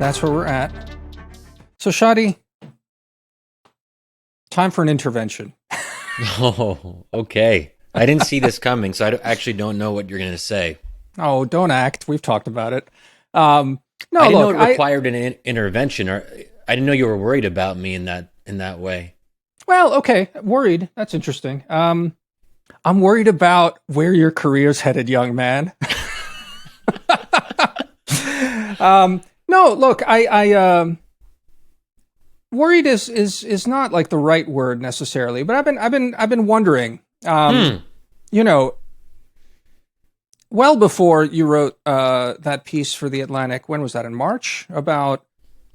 That's where we're at. So, Shadi, time for an intervention. Oh, okay. I didn't see this coming, so actually don't know what you're going to say. Oh, don't act. We've talked about it. Um, I no, didn't know look, it required an intervention, or I didn't know you were worried about me in that way. well, okay, worried. That's interesting. I'm worried about where your career's headed, young man. No, look, worried is not like the right word necessarily, but I've been wondering. Hmm. You know, well before you wrote that piece for the Atlantic, when was that, in March, about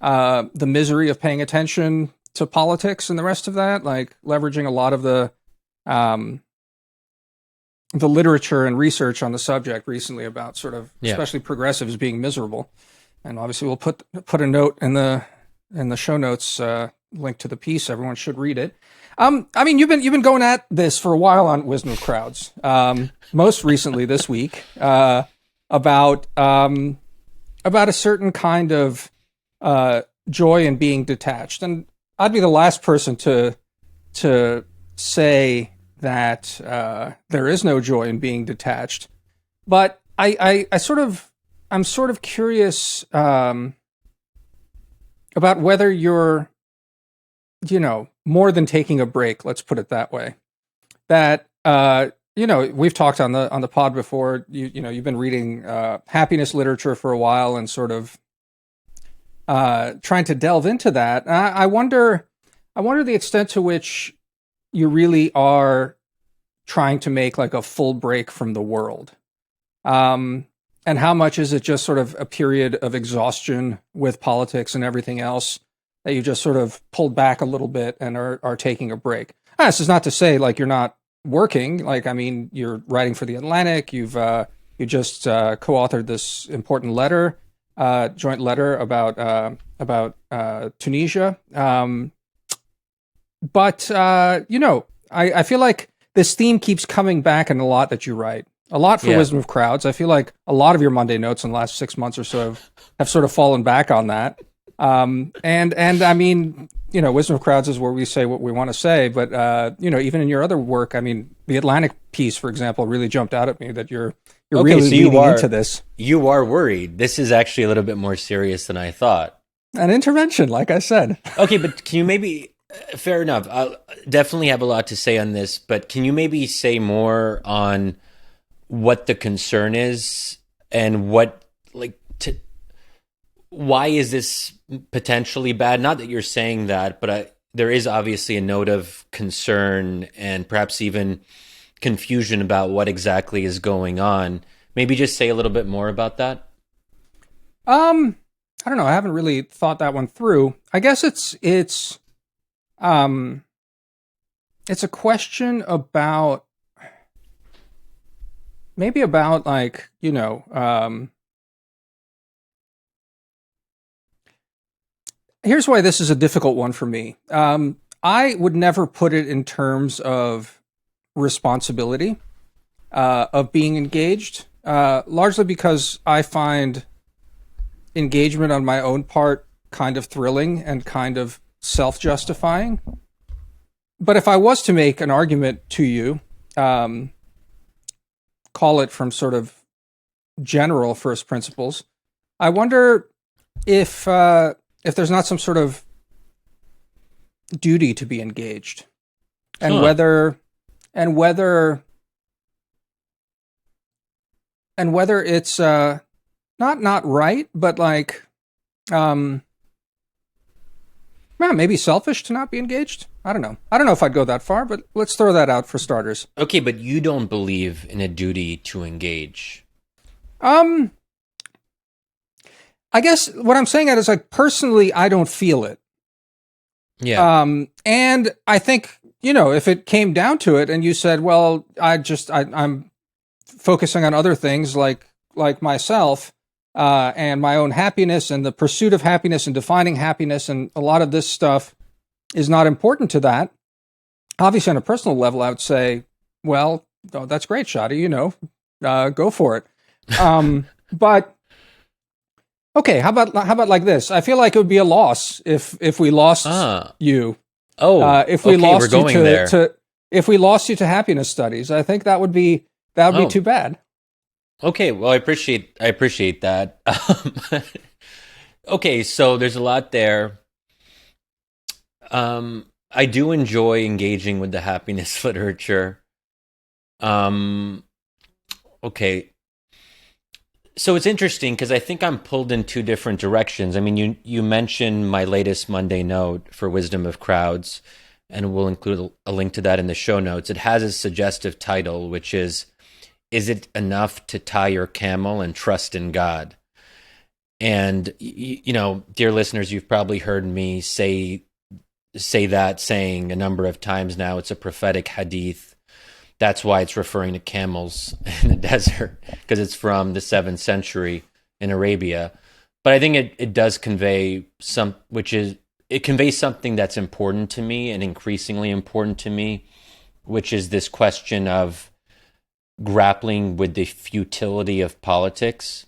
the misery of paying attention to politics and the rest of that, like leveraging a lot of um, the literature and research on the subject recently about sort of Yeah. especially progressives being miserable. And obviously we'll put a note in the show notes, link to the piece. Everyone should read it. I mean, you've been going at this for a while on Wisdom of Crowds. Most recently this week, about a certain kind of joy in being detached. And I'd be the last person to say that there is no joy in being detached. But I'm sort of curious about whether you're, more than taking a break. Let's put it that way. That we've talked on the pod before. You've been reading happiness literature for a while and sort of trying to delve into that. I wonder the extent to which you really are trying to make like a full break from the world. And how much is it just sort of a period of exhaustion with politics and everything else that you just sort of pulled back a little bit and are taking a break? This is not to say like you're not working. Like, I mean, you're writing for the Atlantic. You just co-authored this important letter, joint letter about Tunisia. But I feel like this theme keeps coming back in a lot that you write. A lot for Yeah. Wisdom of Crowds. I feel like a lot of your Monday notes in the last 6 months or so have sort of fallen back on that. And I mean, Wisdom of Crowds is where we say what we want to say. But even in your other work, I mean, the Atlantic piece, for example, really jumped out at me that you're Okay, really so leaning into this. you are worried. This is actually a little bit more serious than I thought. An intervention, like I said. Okay, but can you maybe fair enough. I definitely have a lot to say on this, but can you maybe say more on what the concern is and what why is this potentially bad? Not that you're saying that, but there is obviously a note of concern and perhaps even confusion about what exactly is going on. Maybe just say a little bit more about that. I don't know. I haven't really thought that one through. I guess um it's a question about maybe about like, here's why this is a difficult one for me. I would never put it in terms of responsibility, of being engaged, largely because I find engagement on my own part kind of thrilling and kind of self-justifying. But if I was to make an argument to you, call it from sort of general first principles, I wonder if there's not some sort of duty to be engaged, and Huh. whether it's not right, but like maybe selfish to not be engaged. I don't know. I don't know if I'd go that far, but let's throw that out for starters. Okay, but you don't believe in a duty to engage. Um, I guess what I'm saying is like personally, I don't feel it. Yeah. And I think, if it came down to it and you said, well, I'm focusing on other things like myself, and my own happiness and the pursuit of happiness and defining happiness. And a lot of this stuff is not important to that. Obviously on a personal level, I would say, well, oh, that's great, Shadi, go for it. But Okay, how about like this? I feel like it would be a loss if we lost Ah, you. oh, If we okay, we're lost you going there. to if we lost you to happiness studies, I think that would be too Oh, bad. okay. Well, I appreciate that. Okay, so there's a lot there. I do enjoy engaging with the happiness literature. Um, okay, so it's interesting because I think I'm pulled in two different directions. I mean, you mentioned my latest Monday note for Wisdom of Crowds, and we'll include a link to that in the show notes. It has a suggestive title, which is it enough to tie your camel and trust in God? And dear listeners, you've probably heard me say that saying a number of times now. It's a prophetic hadith. That's why it's referring to camels in the desert, because it's from the 7th century in Arabia. But I think it does convey it conveys something that's important to me and increasingly important to me, which is this question of grappling with the futility of politics.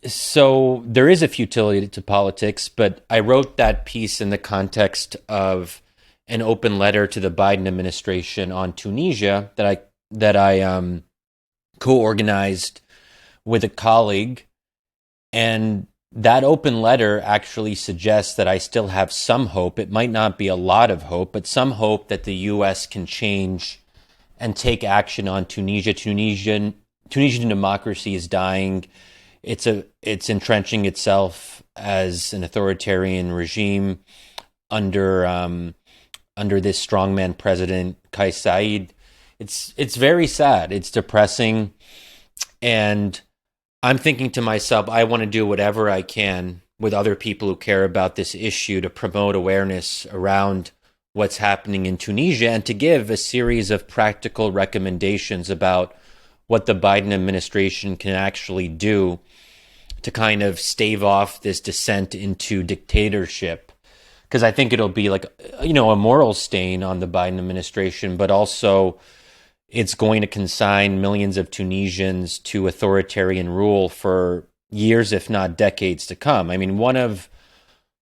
So there is a futility to politics, but I wrote that piece in the context of an open letter to the Biden administration on Tunisia that I co-organized with a colleague, and that open letter actually suggests that I still have some hope. It might not be a lot of hope, but some hope that the U.S. can change and take action on Tunisia. Tunisian democracy is dying. It's entrenching itself as an authoritarian regime under under this strongman president Kais Saied. It's very sad. It's depressing, and I'm thinking to myself, I want to do whatever I can with other people who care about this issue to promote awareness around what's happening in Tunisia and to give a series of practical recommendations about what the Biden administration can actually do to kind of stave off this descent into dictatorship. Because I think it'll be like, a moral stain on the Biden administration, but also it's going to consign millions of Tunisians to authoritarian rule for years, if not decades to come. I mean, one of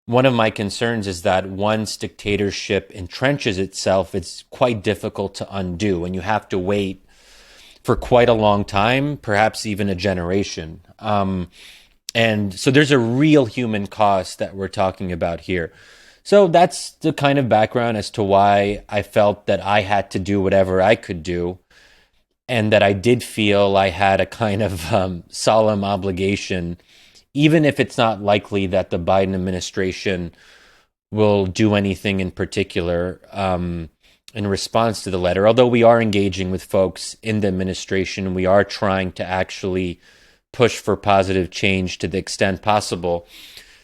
my concerns is that once dictatorship entrenches itself, it's quite difficult to undo, and you have to wait for quite a long time, perhaps even a generation. And so there's a real human cost that we're talking about here. So that's the kind of background as to why I felt that I had to do whatever I could do, and that I did feel I had a kind of solemn obligation, even if it's not likely that the Biden administration will do anything in particular in response to the letter. Although we are engaging with folks in the administration, we are trying to actually push for positive change to the extent possible.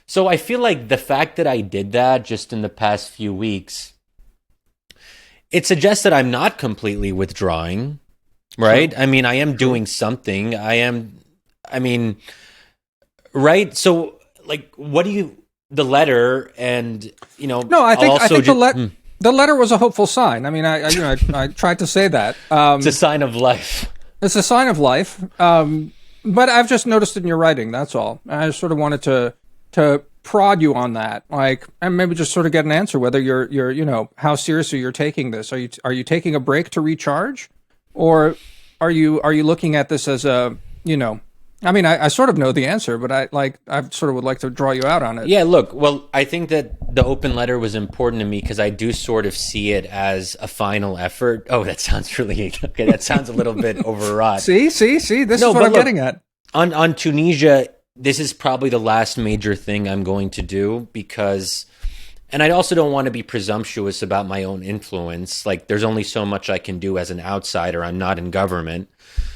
So I feel like the fact that I did that just in the past few weeks, it suggests that I'm not completely withdrawing, right? True. I mean, I am True. doing something. I mean, right? So, like, the letter, and, No, I I'll think I also think the just, the letter was a hopeful sign. I mean, I tried to say that. it's a sign of life. It's a sign of life. But I've just noticed it in your writing. That's all. I just sort of wanted to prod you on that, like, and maybe just sort of get an answer whether you're how seriously you're taking this. Are you taking a break to recharge, or are you looking at this as a I mean, I sort of know the answer, but I sort of would like to draw you out on it. Yeah, look, well, I think that the open letter was important to me because I do sort of see it as a final effort. Oh, that sounds really okay. That sounds a little bit overwrought. See. This No, is what but I'm look, getting at. on Tunisia, this is probably the last major thing I'm going to do because, and I also don't want to be presumptuous about my own influence. Like, there's only so much I can do as an outsider. I'm not in government.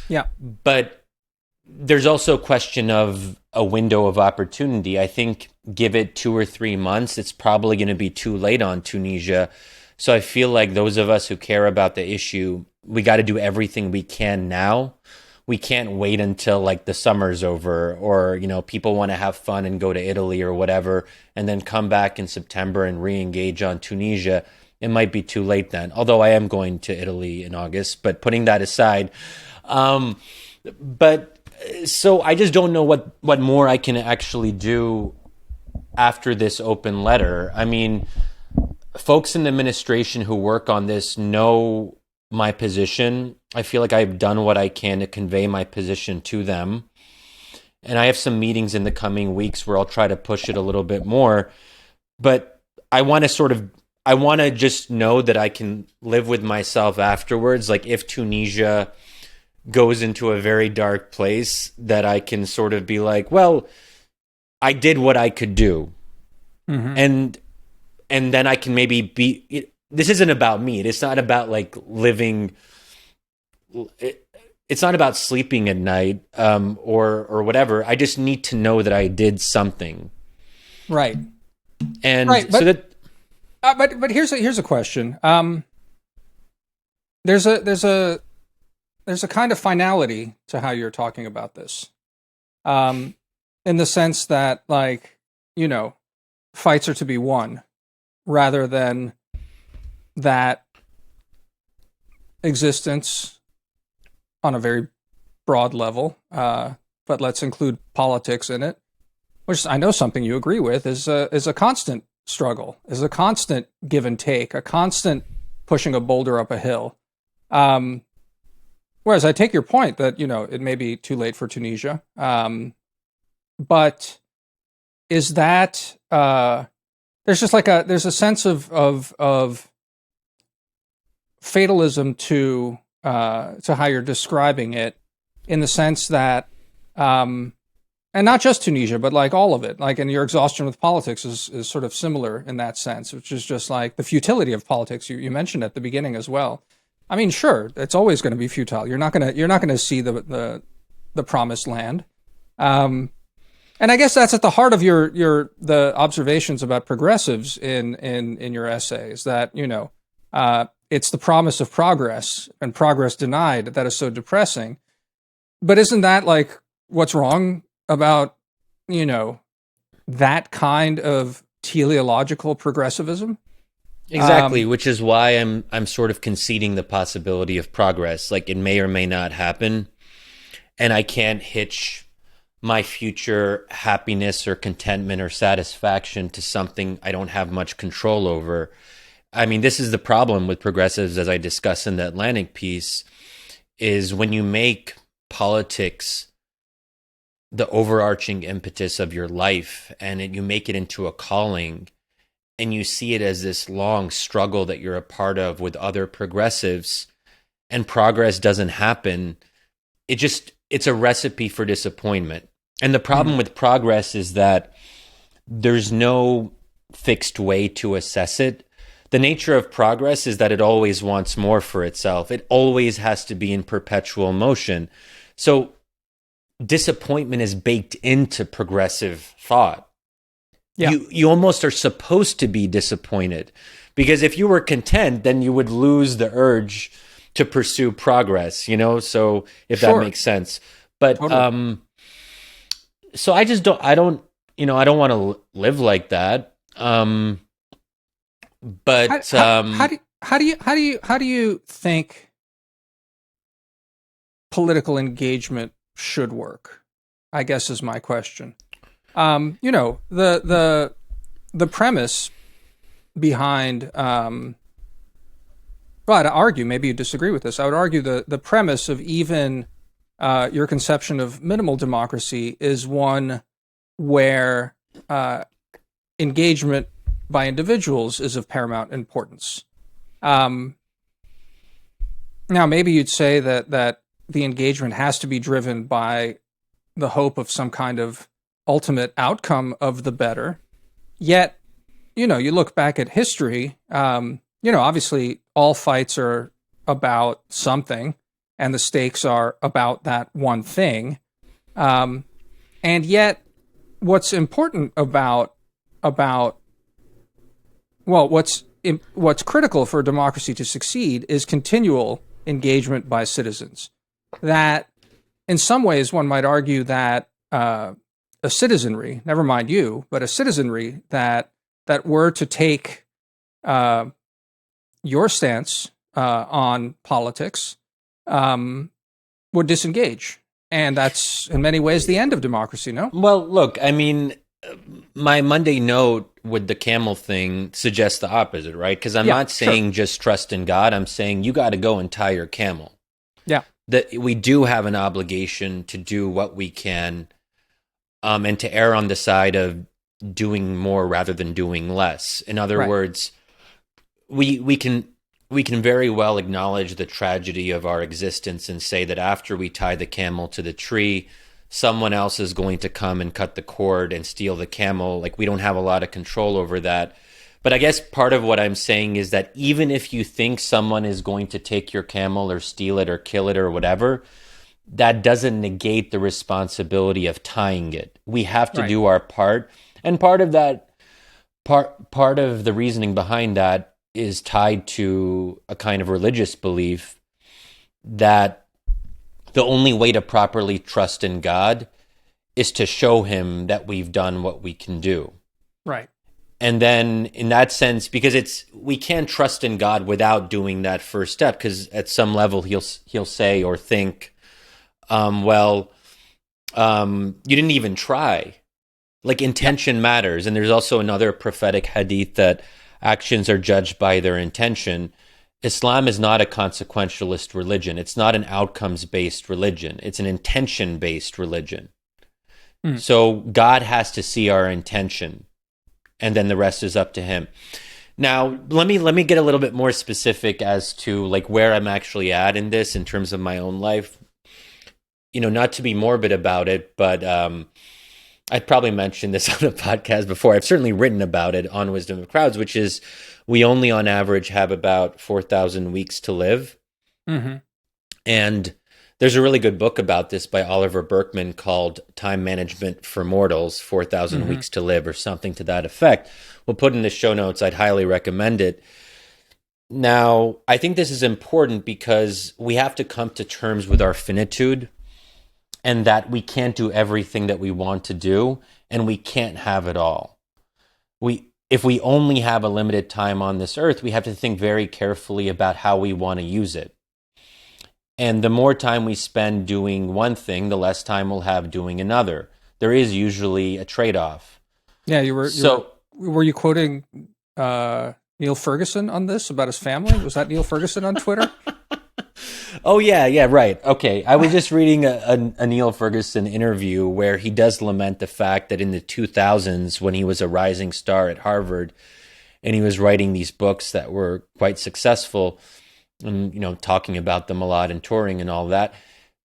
Yeah. But there's also a question of a window of opportunity. I think give it 2 or 3 months, it's probably going to be too late on Tunisia. So I feel like those of us who care about the issue, we got to do everything we can now. We can't wait until like the summer's over, or people want to have fun and go to Italy or whatever, and then come back in September and re-engage on Tunisia. It might be too late then. Although I am going to Italy in August, but putting that aside, but So I just don't know what more I can actually do after this open letter. I mean, folks in the administration who work on this know my position. I feel like I've done what I can to convey my position to them. And I have some meetings in the coming weeks where I'll try to push it a little bit more. But I want to I want to just know that I can live with myself afterwards. Like if Tunisia goes into a very dark place, that I can sort of be like, well, I did what I could do. Mm-hmm. And then I can maybe this isn't about me. It's not about like living it's not about sleeping at night, or whatever. I just need to know that I did something. Right. And Right. so that But here's a question. There's a kind of finality to how you're talking about this, in the sense that, like, fights are to be won rather than that existence on a very broad level. But let's include politics in it, which I know something you agree with is a constant struggle, is a constant give and take, a constant pushing a boulder up a hill. Whereas I take your point that, it may be too late for Tunisia. But is that, there's just there's a sense of fatalism to how you're describing it, in the sense that, and not just Tunisia, but like all of it, like, and your exhaustion with politics is sort of similar in that sense, which is just like the futility of politics you mentioned at the beginning as well. I mean, sure, it's always going to be futile. You're not gonna see the promised land. And I guess that's at the heart of the observations about progressives in your essay, is that, it's the promise of progress and progress denied that is so depressing. But isn't that like what's wrong about, that kind of teleological progressivism? exactly, which is why I'm sort of conceding the possibility of progress. Like it may or may not happen, and I can't hitch my future happiness or contentment or satisfaction to something I don't have much control over. I mean, this is the problem with progressives, as I discuss in the Atlantic piece, is when you make politics the overarching impetus of your life, and you make it into a calling, and you see it as this long struggle that you're a part of with other progressives, and progress doesn't happen, it's a recipe for disappointment. And the problem with progress is that there's no fixed way to assess it. The nature of progress is that it always wants more for itself. It always has to be in perpetual motion. So disappointment is baked into progressive thought. Yeah. You almost are supposed to be disappointed, because if you were content, then you would lose the urge to pursue progress, so if that Sure. makes sense. But Totally. so I just don't I don't want to live like that. But How do you think political engagement should work? I guess is my question. The premise behind, well, I'd argue, maybe you disagree with this, I would argue the premise of even your conception of minimal democracy is one where engagement by individuals is of paramount importance. Now, maybe you'd say that the engagement has to be driven by the hope of some kind of ultimate outcome of the better. Yet, you look back at history, obviously all fights are about something, and the stakes are about that one thing. And yet, what's important about well, what's critical for a democracy to succeed is continual engagement by citizens. That, in some ways, one might argue that a citizenry, never mind you, but a citizenry that were to take your stance on politics would disengage. And that's in many ways the end of democracy, no? Well, look, I mean, my Monday note with the camel thing suggests the opposite, right? Because I'm Yeah, not sure. saying just trust in God. I'm saying you got to go and tie your camel. Yeah. That we do have an obligation to do what we can, and to err on the side of doing more rather than doing less. In other Right. words, we can very well acknowledge the tragedy of our existence and say that after we tie the camel to the tree, someone else is going to come and cut the cord and steal the camel. Like, we don't have a lot of control over that. But I guess part of what I'm saying is that even if you think someone is going to take your camel or steal it or kill it or whatever, that doesn't negate the responsibility of tying it. We have to Right. do our part. And part of that, part of the reasoning behind that is tied to a kind of religious belief that the only way to properly trust in God is to show him that we've done what we can do. Right. And then in that sense, because we can't trust in God without doing that first step, because at some level he'll say or think, well, you didn't even try. Like, intention matters. And there's also another prophetic hadith that actions are judged by their intention. Islam is not a consequentialist religion. It's not an outcomes-based religion. It's an intention-based religion. Mm. So God has to see our intention, and then the rest is up to him. Now, let me get a little bit more specific as to like where I'm actually at in this in terms of my own life. You know, not to be morbid about it, but I'd probably mentioned this on a podcast before. I've certainly written about it on Wisdom of Crowds, which is we only on average have about 4,000 weeks to live. Mm-hmm. And there's a really good book about this by Oliver Burkeman called Time Management for Mortals, 4,000 Mm-hmm. Weeks to Live, or something to that effect. We'll put in the show notes. I'd highly recommend it. Now, I think this is important because we have to come to terms with our finitude, and that we can't do everything that we want to do, and we can't have it all. If we only have a limited time on this earth, we have to think very carefully about how we want to use it. And the more time we spend doing one thing, the less time we'll have doing another. There is usually a trade-off. Yeah, were you quoting Neil Ferguson on this about his family? Was that Neil Ferguson on Twitter? Oh, yeah, right. Okay. I was just reading a Neil Ferguson interview where he does lament the fact that in the 2000s, when he was a rising star at Harvard and he was writing these books that were quite successful and, you know, talking about them a lot and touring and all that,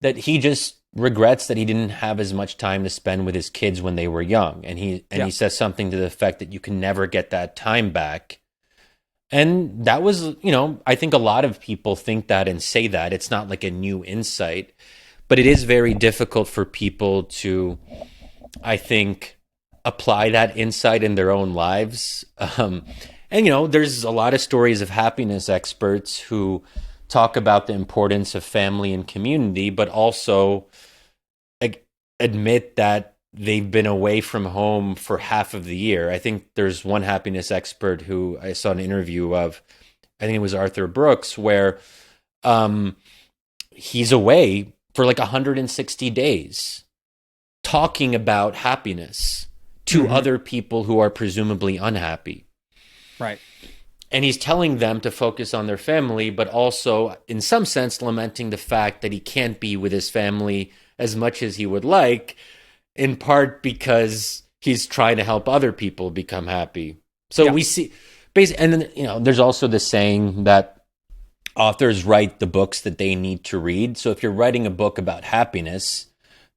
that he just regrets that he didn't have as much time to spend with his kids when they were young. And he says something to the effect that you can never get that time back. And that was, you know, I think a lot of people think that and say that. It's not like a new insight, but it is very difficult for people to, I think, apply that insight in their own lives. And, you know, there's a lot of stories of happiness experts who talk about the importance of family and community, but also admit that they've been away from home for half of the year. I think there's one happiness expert who I saw an interview of, I think it was Arthur Brooks, where he's away for like 160 days talking about happiness to other people who are presumably unhappy. Right. And he's telling them to focus on their family, but also, in some sense, lamenting the fact that he can't be with his family as much as he would like, in part because he's trying to help other people become happy. So we see, basically, and then, you know, there's also the saying that authors write the books that they need to read. So if you're writing a book about happiness,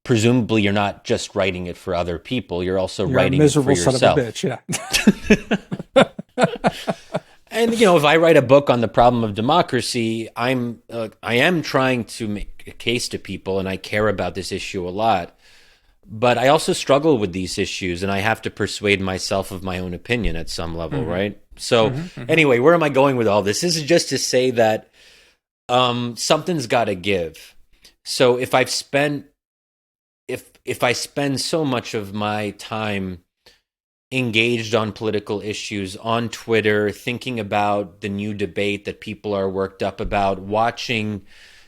presumably you're not just writing it for other people. You're also writing it for yourself. Son of a bitch, yeah. And, you know, if I write a book on the problem of democracy, I am trying to make a case to people, and I care about this issue a lot. But I also struggle with these issues, and I have to persuade myself of my own opinion at some level, right? So anyway, where am I going with all this? This is just to say that something's got to give. So if I spend so much of my time engaged on political issues on Twitter, thinking about the new debate that people are worked up about, watching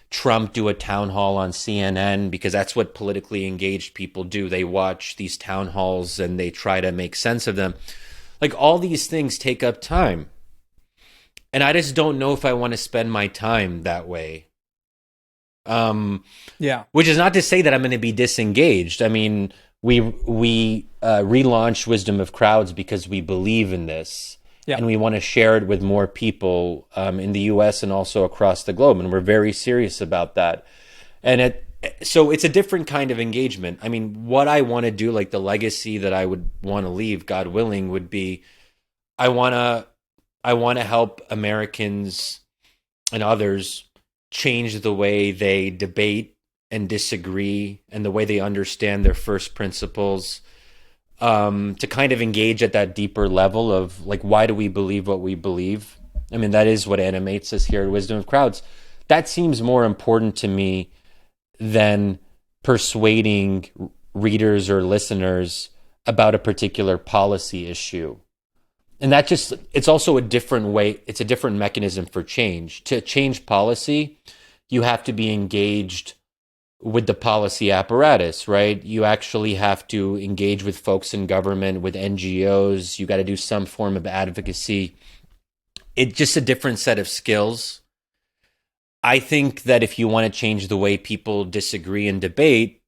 Trump do a town hall on CNN, because that's what politically engaged people do. They watch these town halls and they try to make sense of them. Like, all these things take up time. And I just don't know if I want to spend my time that way. Yeah. Which is not to say that I'm going to be disengaged. I mean, we relaunched Wisdom of Crowds because we believe in this, Yeah. and we want to share it with more people in the U.S. and also across the globe, and we're very serious about that. And so it's a different kind of engagement. I mean, what I want to do, like the legacy that I would want to leave, God willing, would be I want to help Americans and others change the way they debate and disagree and the way they understand their first principles, to kind of engage at that deeper level of, like, why do we believe what we believe? I mean, that is what animates us here at Wisdom of Crowds. That seems more important to me than persuading readers or listeners about a particular policy issue. And that just, it's also a different way, it's a different mechanism for change. To change policy, you have to be engaged with the policy apparatus, right? You actually have to engage with folks in government, with NGOs. You got to do some form of advocacy. It's just a different set of skills. I think that if you want to change the way people disagree and debate,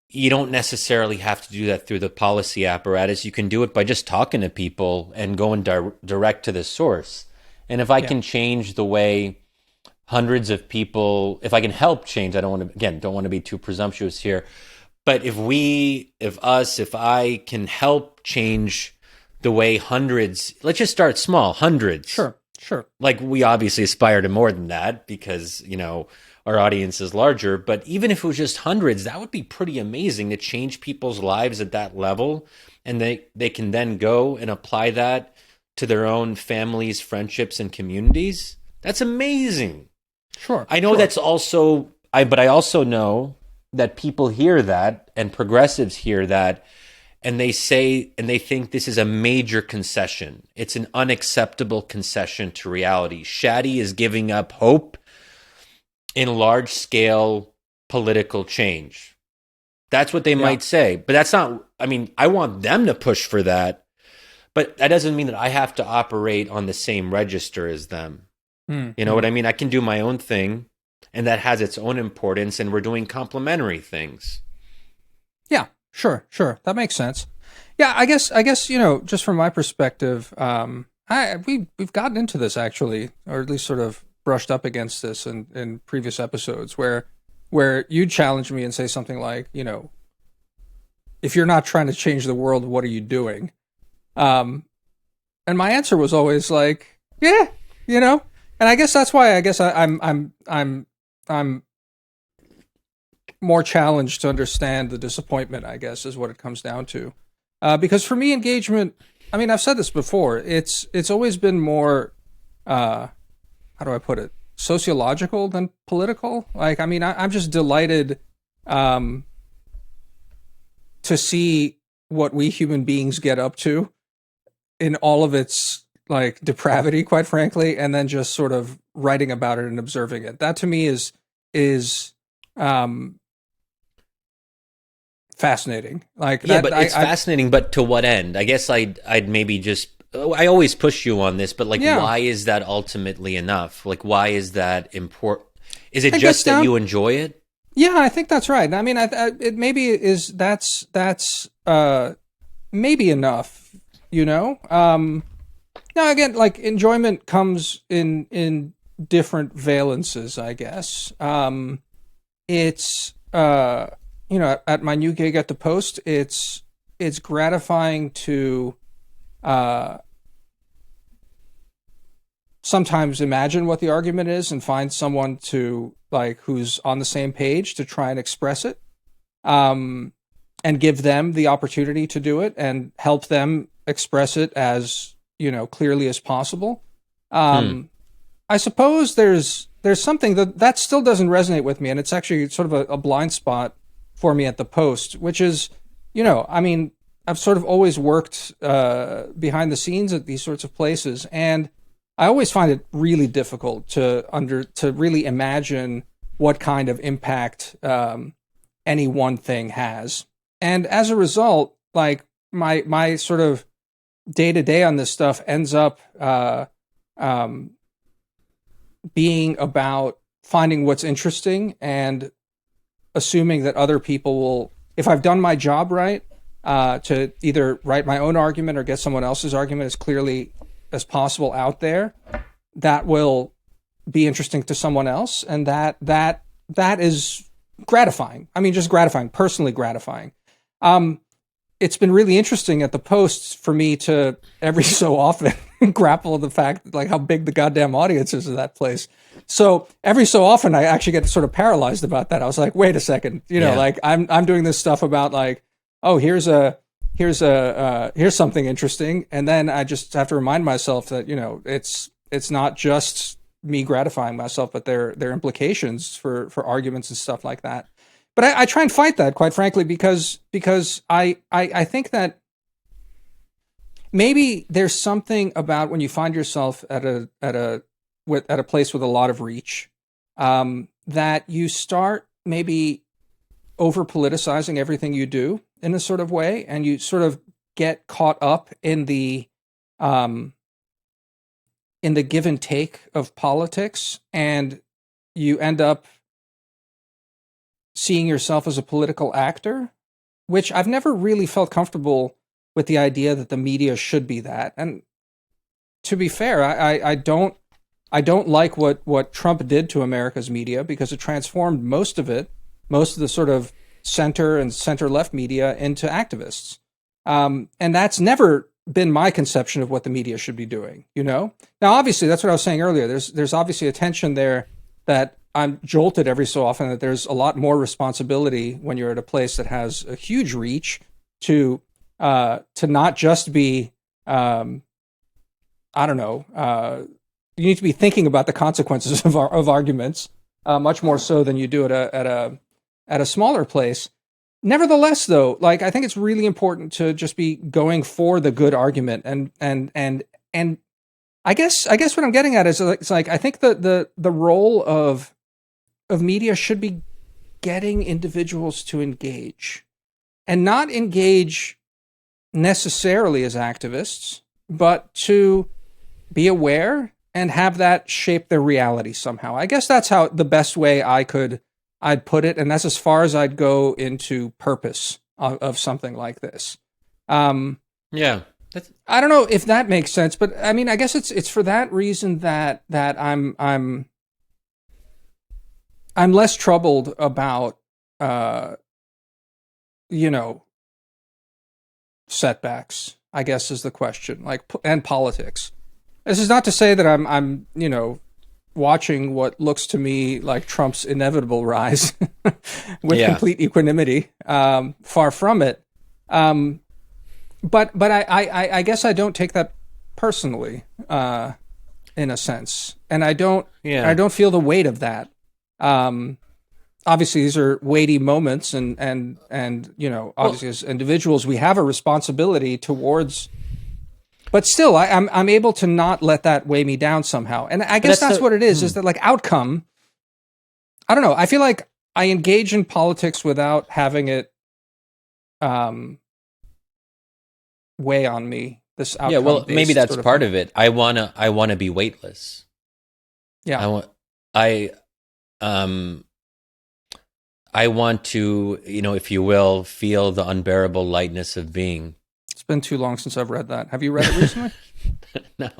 you don't necessarily have to do that through the policy apparatus. You can do it by just talking to people and going direct to the source. And if I can change the way hundreds of people, if I can help change, I don't want to be too presumptuous here, but if I can help change the way hundreds, let's just start small, hundreds. Sure. Like, we obviously aspire to more than that because, our audience is larger, but even if it was just hundreds, that would be pretty amazing to change people's lives at that level. And they can then go and apply that to their own families, friendships, and communities. That's amazing. Sure. I know that's also, but I also know that people hear that and progressives hear that, and they think this is a major concession. It's an unacceptable concession to reality. Shadi is giving up hope in large-scale political change. That's what they might say. But that's not, I want them to push for that, but that doesn't mean that I have to operate on the same register as them. You know what I mean? I can do my own thing, and that has its own importance, and we're doing complementary things. Yeah, sure. That makes sense. Yeah, I guess, just from my perspective, we've gotten into this actually, or at least sort of brushed up against this in previous episodes where you challenge me and say something like, if you're not trying to change the world, what are you doing? And my answer was always like, yeah, and I guess that's why I'm more challenged to understand the disappointment, I guess, is what it comes down to. Because for me, engagement, I've said this before, it's always been more, how do I put it, sociological than political. Like, I'm just delighted to see what we human beings get up to in all of its, like, depravity, quite frankly, and then just sort of writing about it and observing it. That to me is fascinating. Like, yeah, but it's fascinating, but to what end? I guess I'd maybe just, I always push you on this, but why is that ultimately enough? Like, why is that important? Is it just that you enjoy it? Yeah, I think that's right. It maybe is, that's maybe enough, Now, again, like, enjoyment comes in different valences, I guess. It's, at my new gig at the Post, it's gratifying to sometimes imagine what the argument is and find someone to, like, who's on the same page to try and express it, and give them the opportunity to do it and help them express it as, clearly as possible. I suppose there's something that still doesn't resonate with me, and it's actually sort of a blind spot for me at the Post, which is, I've sort of always worked behind the scenes at these sorts of places, and I always find it really difficult to really imagine what kind of impact any one thing has. And as a result, like my sort of day to day on this stuff ends up being about finding what's interesting and assuming that other people will, if I've done my job right, to either write my own argument or get someone else's argument as clearly as possible out there, that will be interesting to someone else, and that is gratifying. I mean, just gratifying, personally gratifying. It's been really interesting at the Post for me to every so often grapple with the fact like how big the goddamn audience is of that place. So every so often I actually get sort of paralyzed about that. I was like, wait a second, like I'm doing this stuff about like, oh, here's something interesting, and then I just have to remind myself that it's not just me gratifying myself, but there are implications for arguments and stuff like that. But I try and fight that, quite frankly, because I think that maybe there's something about when you find yourself at a place with a lot of reach, that you start maybe over politicizing everything you do in a sort of way, and you sort of get caught up in the give and take of politics, and you end up seeing yourself as a political actor, which I've never really felt comfortable with the idea that the media should be that. And to be fair, I don't like what Trump did to America's media, because it transformed most of the sort of center and center-left media into activists. And that's never been my conception of what the media should be doing, Now, obviously, that's what I was saying earlier. There's obviously a tension there that I'm jolted every so often, that there's a lot more responsibility when you're at a place that has a huge reach to not just be, you need to be thinking about the consequences of arguments, much more so than you do at a smaller place. Nevertheless, though, like I think it's really important to just be going for the good argument, and I guess what I'm getting at is it's like I think the role of media should be getting individuals to engage, and not engage necessarily as activists, but to be aware and have that shape their reality somehow. I guess that's how the best way I'd put it, and that's as far as I'd go into purpose of something like this. Yeah, I don't know if that makes sense, but I mean, I guess it's for that reason that I'm less troubled about setbacks, I guess, is the question, and politics. This is not to say that I'm watching what looks to me like Trump's inevitable rise with complete equanimity. Far from it. But I guess I don't take that personally, in a sense, and I don't feel the weight of that. Obviously, these are weighty moments, and obviously as individuals we have a responsibility towards. But still, I'm able to not let that weigh me down somehow, and I guess that's what it is. Is that like outcome? I don't know. I feel like I engage in politics without having it weigh on me. This outcome. Yeah, well, maybe that's part of it. I wanna be weightless. Yeah. I want to, if you will, feel the unbearable lightness of being. It's been too long since I've read that. Have you read it recently? No.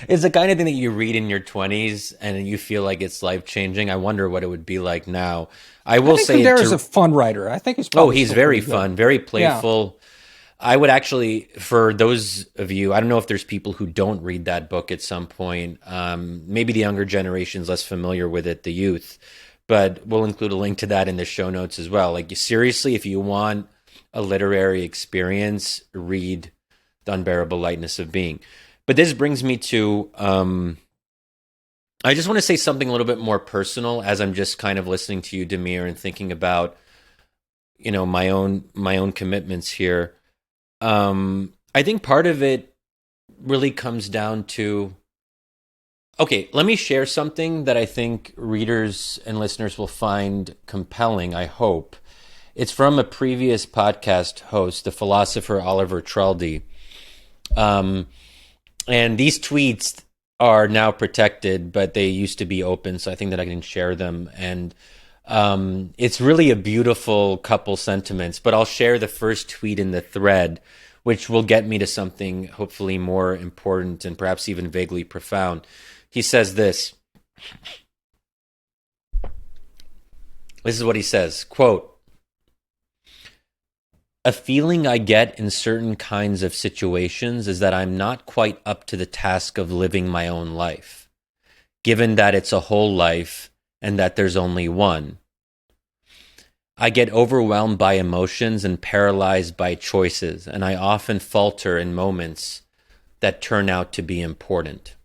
It's the kind of thing that you read in your 20s and you feel like it's life-changing. I wonder what it would be like now. I think Damir a fun writer. I think he's probably he's very fun, very playful. Yeah. I would actually, for those of you, I don't know if there's people who don't read that book at some point. Maybe the younger generation's less familiar with it, the youth. But we'll include a link to that in the show notes as well. Like, seriously, if you want a literary experience, read The Unbearable Lightness of Being. But this brings me to, I just want to say something a little bit more personal as I'm just kind of listening to you, Damir, and thinking about, my own commitments here. I think part of it really comes down to Okay, let me share something that I think readers and listeners will find compelling, I hope. It's from a previous podcast host, the philosopher Oliver Traldi. Um, and these tweets are now protected, but they used to be open, so I think that I can share them. And it's really a beautiful couple sentiments, but I'll share the first tweet in the thread, which will get me to something hopefully more important and perhaps even vaguely profound. He says this. This is what he says, quote, "A feeling I get in certain kinds of situations is that I'm not quite up to the task of living my own life, given that it's a whole life and that there's only one. I get overwhelmed by emotions and paralyzed by choices, and I often falter in moments that turn out to be important."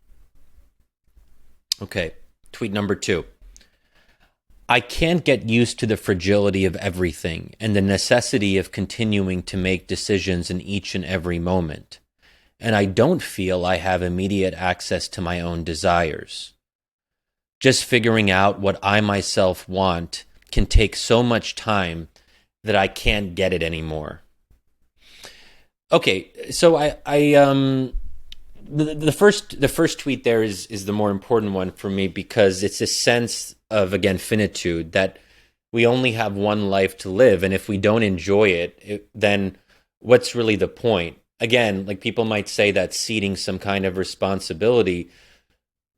Okay, tweet number 2. "I can't get used to the fragility of everything and the necessity of continuing to make decisions in each and every moment. And I don't feel I have immediate access to my own desires. Just figuring out what I myself want can take so much time that I can't get it anymore." Okay, so the first tweet there is the more important one for me, because it's a sense of, again, finitude, that we only have one life to live, and if we don't enjoy it, then what's really the point? Again, like, people might say that's ceding some kind of responsibility,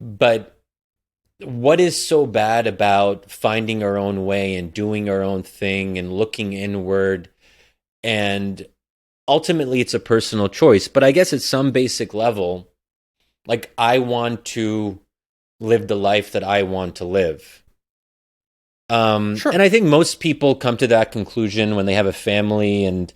but what is so bad about finding our own way and doing our own thing and looking inward? And ultimately, it's a personal choice. But I guess at some basic level, like, I want to live the life that I want to live. Sure. And I think most people come to that conclusion when they have a family and,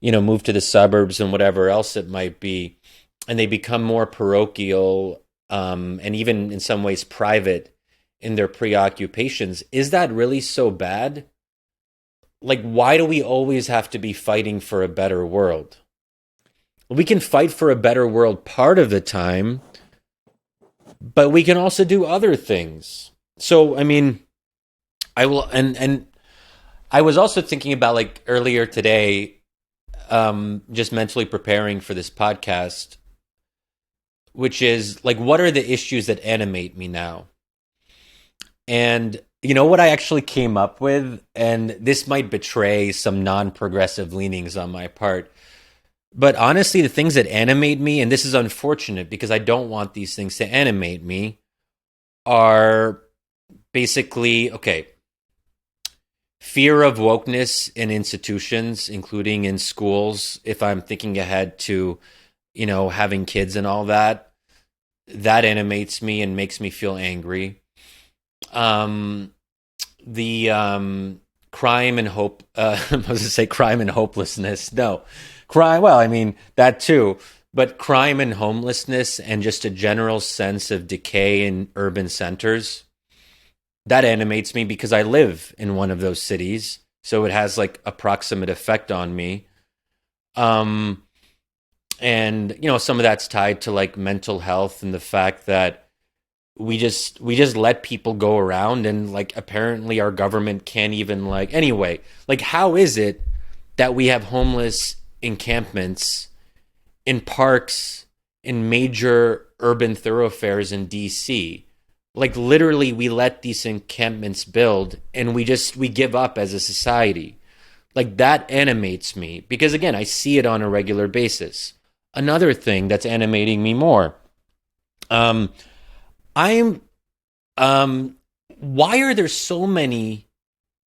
move to the suburbs and whatever else it might be, and they become more parochial, and even in some ways private in their preoccupations. Is that really so bad? Like, why do we always have to be fighting for a better world? We can fight for a better world part of the time, but we can also do other things. So, I mean, I will, and I was also thinking about, like, earlier today, just mentally preparing for this podcast, which is like, what are the issues that animate me now? And you know what I actually came up with, and this might betray some non-progressive leanings on my part, but honestly, the things that animate me, and this is unfortunate because I don't want these things to animate me, are basically, okay, fear of wokeness in institutions, including in schools. If I'm thinking ahead to, having kids and all that, that animates me and makes me feel angry. The crime and hope, I was going to say crime and hopelessness. No, crime, well, I mean, that too, but crime and homelessness and just a general sense of decay in urban centers, that animates me because I live in one of those cities. So it has, like, a proximate effect on me. And, some of that's tied to, like, mental health and the fact that we just let people go around, and, like, apparently our government can't even, like, anyway, like, how is it that we have homeless encampments in parks in major urban thoroughfares in DC? Like, literally, we let these encampments build, and we give up as a society. Like, that animates me because, again, I see it on a regular basis. Another thing that's animating me more, I'm why are there so many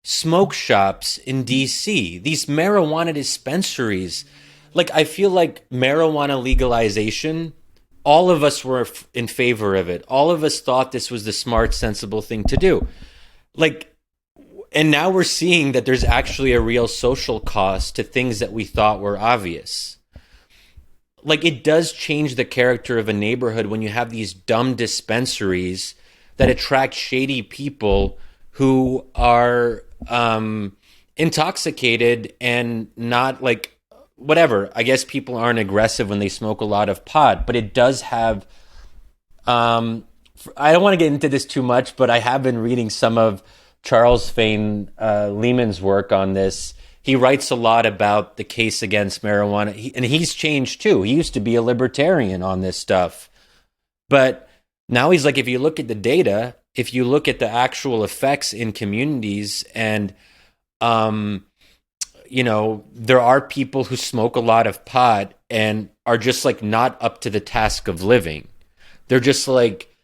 smoke shops in DC? These marijuana dispensaries. Like, I feel like marijuana legalization, all of us were in favor of it. All of us thought this was the smart, sensible thing to do. Like, and now we're seeing that there's actually a real social cost to things that we thought were obvious. Like, it does change the character of a neighborhood when you have these dumb dispensaries that attract shady people who are intoxicated and not, like, whatever. I guess people aren't aggressive when they smoke a lot of pot, but it does have I don't want to get into this too much, but I have been reading some of Charles Fane Lehman's work on this. He writes a lot about the case against marijuana, and he's changed too. He used to be a libertarian on this stuff, but now he's like, if you look at the data, if you look at the actual effects in communities, and there are people who smoke a lot of pot and are just like not up to the task of living. They're just like,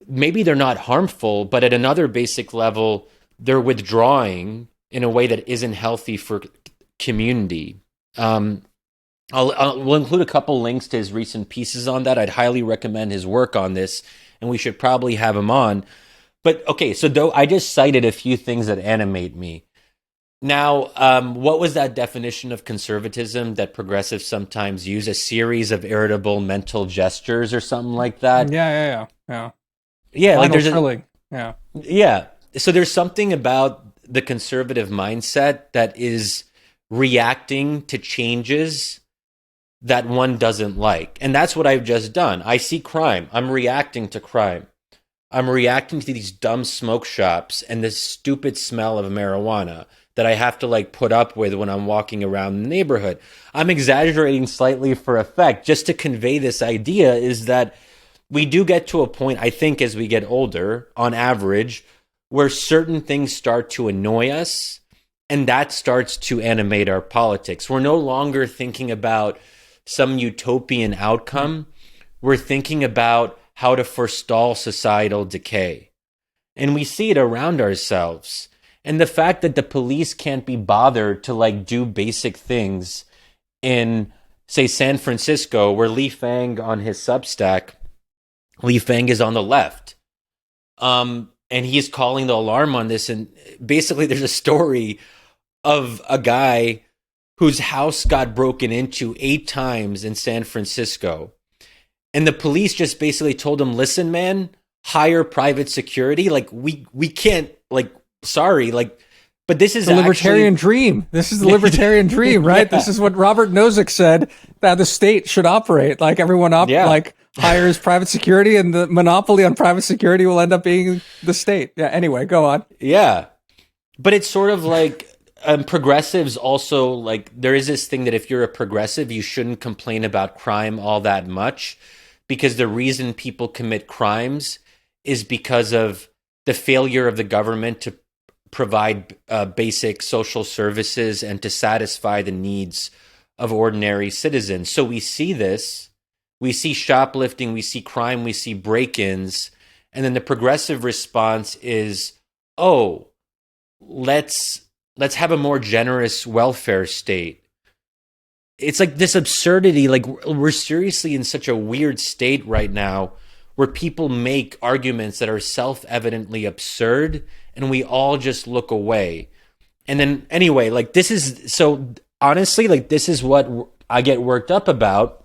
maybe they're not harmful, but at another basic level, they're withdrawing in a way that isn't healthy for community. We'll include a couple links to his recent pieces on that. I'd highly recommend his work on this, and we should probably have him on. But okay, so though I just cited a few things that animate me. Now, what was that definition of conservatism that progressives sometimes use? A series of irritable mental gestures or something like that? Yeah. Yeah, there's thrilling. Yeah. Yeah. So there's something about the conservative mindset that is reacting to changes that one doesn't like. And that's what I've just done. I see crime. I'm reacting to crime. I'm reacting to these dumb smoke shops and this stupid smell of marijuana that I have to like put up with when I'm walking around the neighborhood. I'm exaggerating slightly for effect, just to convey this idea is that we do get to a point, I think, as we get older, on average, where certain things start to annoy us, and that starts to animate our politics. We're no longer thinking about some utopian outcome. We're thinking about how to forestall societal decay. And we see it around ourselves. And the fact that the police can't be bothered to like do basic things in, say, San Francisco, where Lee Fang on his Substack, Lee Fang is on the left. And he's calling the alarm on this. And basically there's a story of a guy whose house got broken into 8 times in San Francisco. And the police just basically told him, listen, man, hire private security. Like, we can't, like, sorry, like, but this is the libertarian dream. This is the libertarian dream, right? Yeah. This is what Robert Nozick said that the state should operate. Like everyone like hires private security, and the monopoly on private security will end up being the state. Yeah. Anyway, go on. Yeah, but it's sort of like progressives also, like, there is this thing that if you're a progressive, you shouldn't complain about crime all that much, because the reason people commit crimes is because of the failure of the government to provide basic social services and to satisfy the needs of ordinary citizens. So we see this, we see shoplifting, we see crime, we see break-ins, and then the progressive response is, oh, let's have a more generous welfare state. It's like this absurdity, like we're seriously in such a weird state right now where people make arguments that are self-evidently absurd, and we all just look away. And then anyway, like this is, so honestly, like this is what I get worked up about.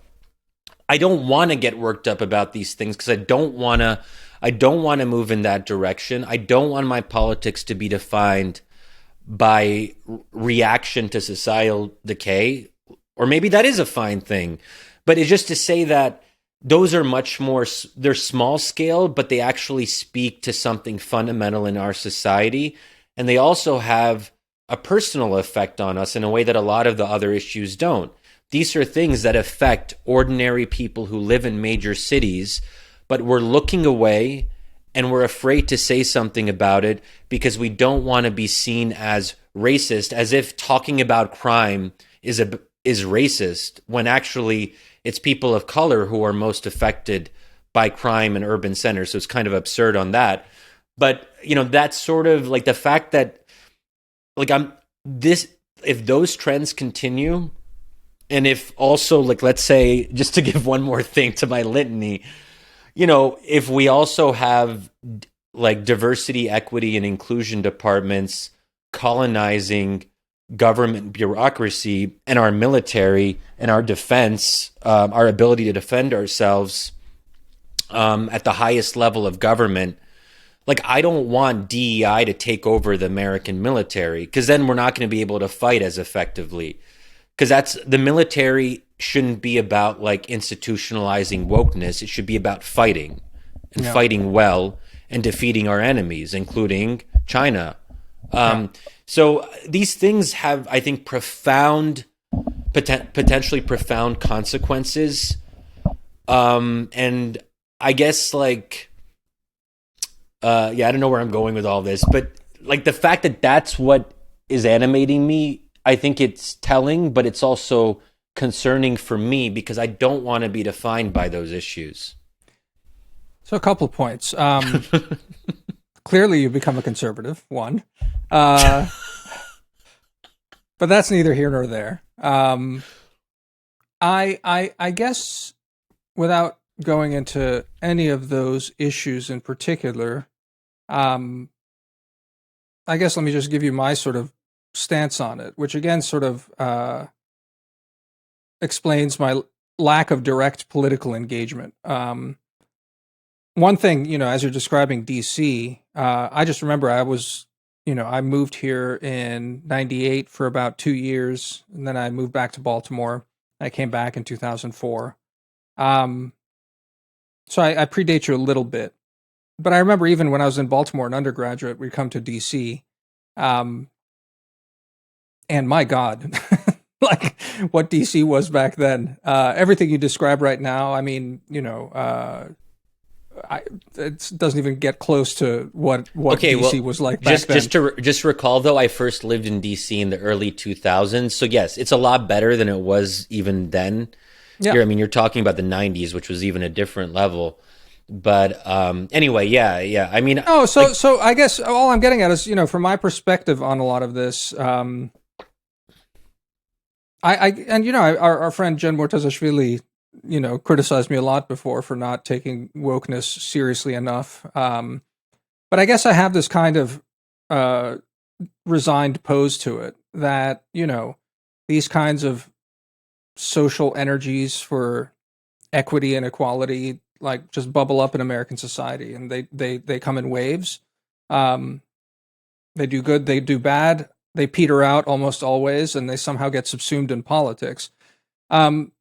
I don't want to get worked up about these things because I don't want to move in that direction. I don't want my politics to be defined by reaction to societal decay, or maybe that is a fine thing. But it's just to say that those are much more, they're small scale, but they actually speak to something fundamental in our society. And they also have a personal effect on us in a way that a lot of the other issues don't. These are things that affect ordinary people who live in major cities, but we're looking away and we're afraid to say something about it because we don't want to be seen as racist, as if talking about crime is racist, when actually it's people of color who are most affected by crime in urban centers. So it's kind of absurd on that. But, you know, that's sort of like the fact that, like, if those trends continue, and if also, like, let's say, just to give one more thing to my litany, you know, if we also have like diversity, equity, and inclusion departments colonizing government bureaucracy and our military and our defense, our ability to defend ourselves at the highest level of government. Like, I don't want DEI to take over the American military, because then we're not going to be able to fight as effectively. Because the military shouldn't be about like institutionalizing wokeness. It should be about fighting. and Yeah. fighting well and defeating our enemies, including China. Yeah. So these things have, I think, potentially profound consequences. And I guess yeah, I don't know where I'm going with all this, but like the fact that that's what is animating me, I think it's telling, but it's also concerning for me because I don't want to be defined by those issues. So a couple of points. Clearly, you become a conservative. One, uh, but that's neither here nor there. I guess without going into any of those issues in particular, um, I guess let me just give you my sort of stance on it, which again sort of explains my lack of direct political engagement. One thing, as you're describing DC, I just remember I moved here in '98 for about 2 years, and then I moved back to Baltimore. I came back in 2004. Um, so I predate you a little bit, but I remember even when I was in Baltimore, an undergraduate, we'd come to DC, um, and my God, like what DC was back then. Everything you describe right now, I mean, it doesn't even get close to what Okay, DC well, was like back then. just recall though, I first lived in DC in the early 2000s. So yes, it's a lot better than it was even then. Yeah. I mean, you're talking about the 90s, which was even a different level. But anyway, yeah. I mean, Oh, like, so I guess all I'm getting at is, from my perspective on a lot of this, our friend Jen Mortezashvili, criticized me a lot before for not taking wokeness seriously enough. But I guess I have this kind of uh, resigned pose to it that, these kinds of social energies for equity and equality like just bubble up in American society, and they come in waves. Um, they do good, they do bad, they peter out almost always, and they somehow get subsumed in politics. Um,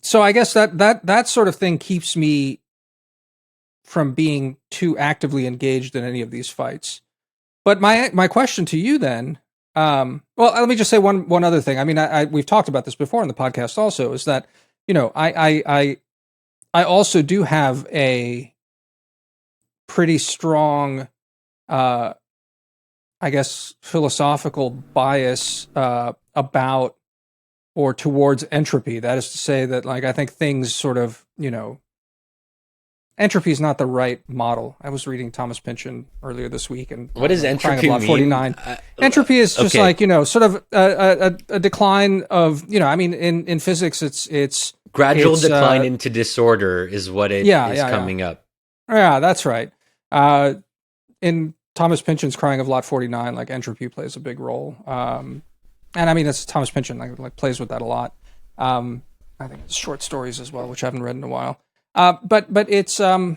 so I guess that sort of thing keeps me from being too actively engaged in any of these fights. But my question to you then, well, let me just say one other thing. I mean, we've talked about this before in the podcast. Also, is that I also do have a pretty strong, uh, I guess, philosophical bias about or towards entropy. That is to say that, like, I think things sort of, entropy is not the right model. I was reading Thomas Pynchon earlier this week, and what does crying of entropy lot mean? 49. Entropy is just Okay. like, sort of a decline of, I mean, in physics, it's Gradual decline into disorder is what it is coming up. Yeah, that's right. In Thomas Pynchon's Crying of Lot 49, like entropy plays a big role. And I mean, it's Thomas Pynchon like plays with that a lot. I think it's short stories as well, which I haven't read in a while. But it's I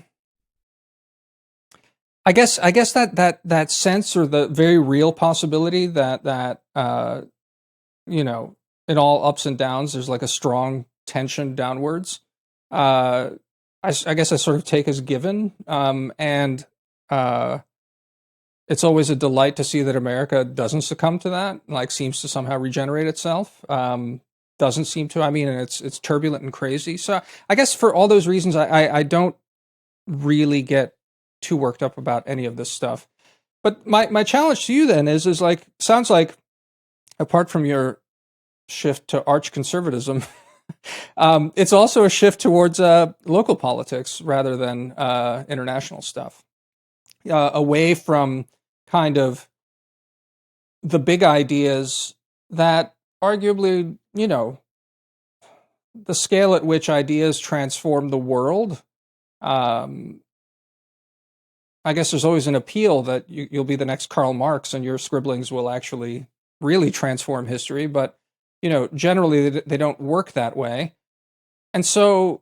guess that sense or the very real possibility that in all ups and downs, there's like a strong tension downwards. I guess I sort of take as given, and it's always a delight to see that America doesn't succumb to that. Like, seems to somehow regenerate itself. Doesn't seem to. I mean, and it's turbulent and crazy. So I guess for all those reasons, I don't really get too worked up about any of this stuff. But my challenge to you then is like, sounds like apart from your shift to arch conservatism, it's also a shift towards local politics rather than international stuff, away from kind of the big ideas that arguably, the scale at which ideas transform the world. Um, I guess there's always an appeal that you'll be the next Karl Marx and your scribblings will actually really transform history. But, generally they don't work that way. And so,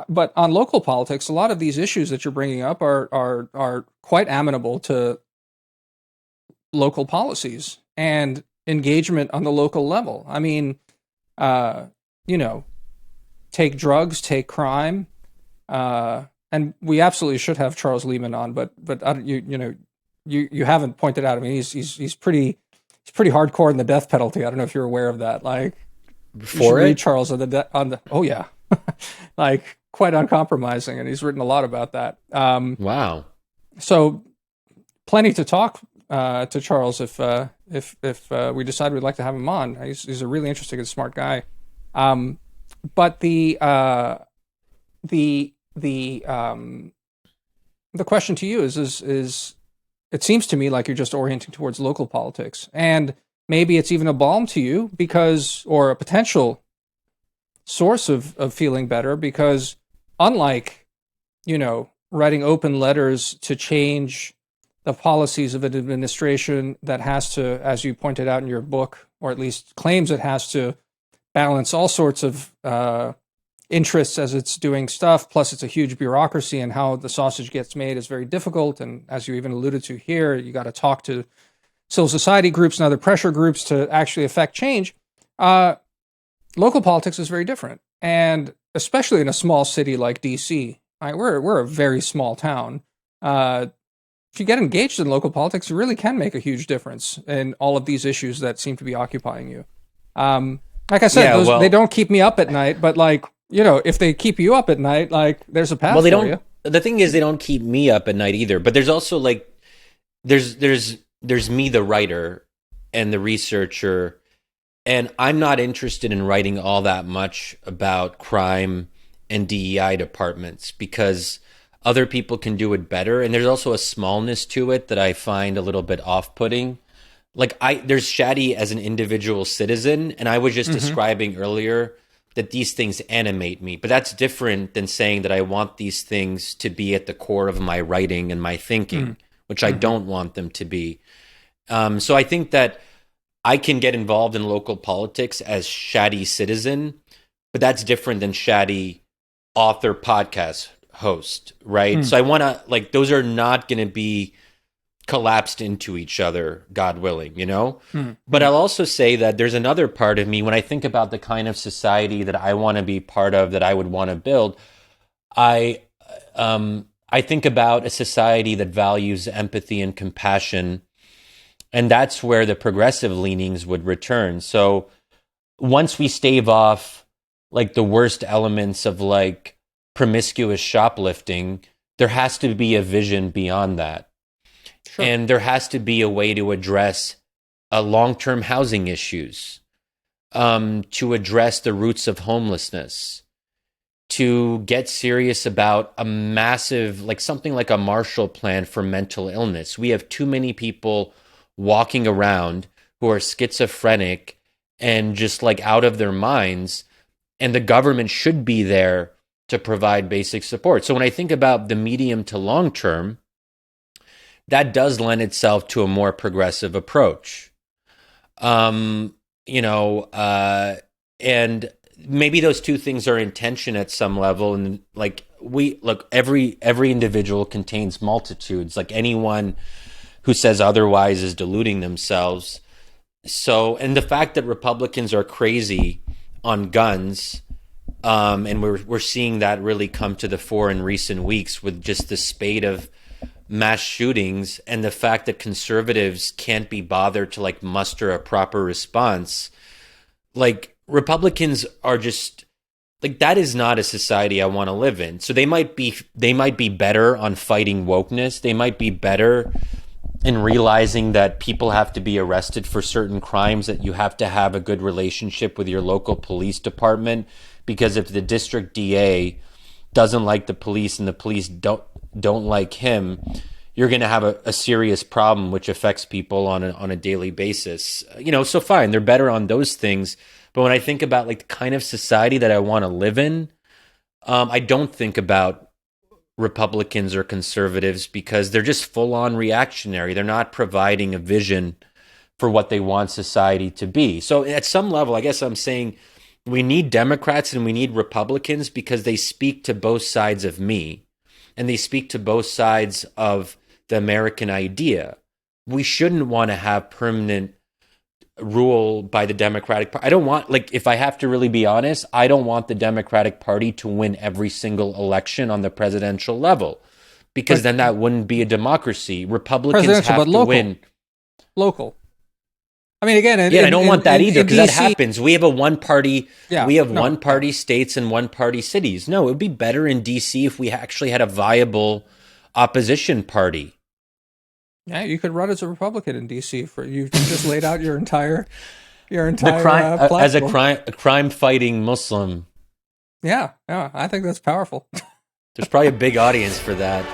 but on local politics, a lot of these issues that you're bringing up are quite amenable to local policies and engagement on the local level. I mean, uh, take drugs, take crime, and we absolutely should have Charles Lehman on, but you haven't pointed out. I mean, he's pretty hardcore in the death penalty. I don't know if you're aware of that. Like, you should For read it? Charles on the. Oh yeah, like quite uncompromising, and he's written a lot about that. Wow. So plenty to talk to Charles if we decide we'd like to have him on. He's a really interesting and smart guy. But the question to you is it seems to me like you're just orienting towards local politics, and maybe it's even a balm to you because, or a potential source of feeling better because, unlike writing open letters to change the policies of an administration that has to, as you pointed out in your book, or at least claims it has to balance all sorts of interests as it's doing stuff, plus it's a huge bureaucracy, and how the sausage gets made is very difficult. And as you even alluded to here, you got to talk to civil society groups and other pressure groups to actually affect change. Local politics is very different. And especially in a small city like DC, right, we're a very small town. If you get engaged in local politics, you really can make a huge difference in all of these issues that seem to be occupying you. Like I said, Yeah, they don't keep me up at night, but like, if they keep you up at night, like there's a path well, they for don't. you. The thing is, they don't keep me up at night either. But there's also like, there's me, the writer, and the researcher, and I'm not interested in writing all that much about crime and DEI departments because other people can do it better. And there's also a smallness to it that I find a little bit off-putting. Like there's Shadi as an individual citizen, and I was just describing earlier that these things animate me. But that's different than saying that I want these things to be at the core of my writing and my thinking, which I don't want them to be. So I think that I can get involved in local politics as Shadi citizen, but that's different than Shadi author podcast host, right? So I want to, like, those are not going to be collapsed into each other, God willing, But I'll also say that there's another part of me when I think about the kind of society that I want to be part of, that I would want to build. I think about a society that values empathy and compassion, and that's where the progressive leanings would return. So once we stave off like the worst elements of like promiscuous shoplifting, there has to be a vision beyond that. Sure. And there has to be a way to address long-term housing issues, to address the roots of homelessness, to get serious about a massive, like something like a Marshall Plan for mental illness. We have too many people walking around who are schizophrenic and just like out of their minds, and the government should be there to provide basic support. So when I think about the medium to long term, that does lend itself to a more progressive approach. And maybe those two things are in tension at some level. And like every individual contains multitudes. Like anyone who says otherwise is deluding themselves. So, and the fact that Republicans are crazy on guns, and we're seeing that really come to the fore in recent weeks with just the spate of mass shootings, and the fact that conservatives can't be bothered to like muster a proper response. Like Republicans are just like, that is not a society I want to live in. So they might be better on fighting wokeness. They might be better in realizing that people have to be arrested for certain crimes, that you have to have a good relationship with your local police department, because if the district DA doesn't like the police and the police don't like him, you're going to have a serious problem which affects people on a daily basis. So fine, they're better on those things. But when I think about like the kind of society that I want to live in, I don't think about Republicans or conservatives, because they're just full on reactionary. They're not providing a vision for what they want society to be. So at some level, I guess I'm saying we need Democrats and we need Republicans because they speak to both sides of me, and they speak to both sides of the American idea. We shouldn't want to have permanent rule by the Democratic Party. I don't want, like, if I have to really be honest, I don't want the Democratic Party to win every single election on the presidential level, because But then that wouldn't be a democracy. Republicans presidential, have but to local. win. Local. I mean, again, Yeah, I don't want that either, because that DC, happens. We have a one party. Yeah, We have no, one party states and one party cities. No, it would be better in DC if we actually had a viable opposition party. Yeah, you could run as a Republican in DC. For you just laid out your entire As a platform. crime fighting Muslim. Yeah, I think that's powerful. There's probably a big audience for that.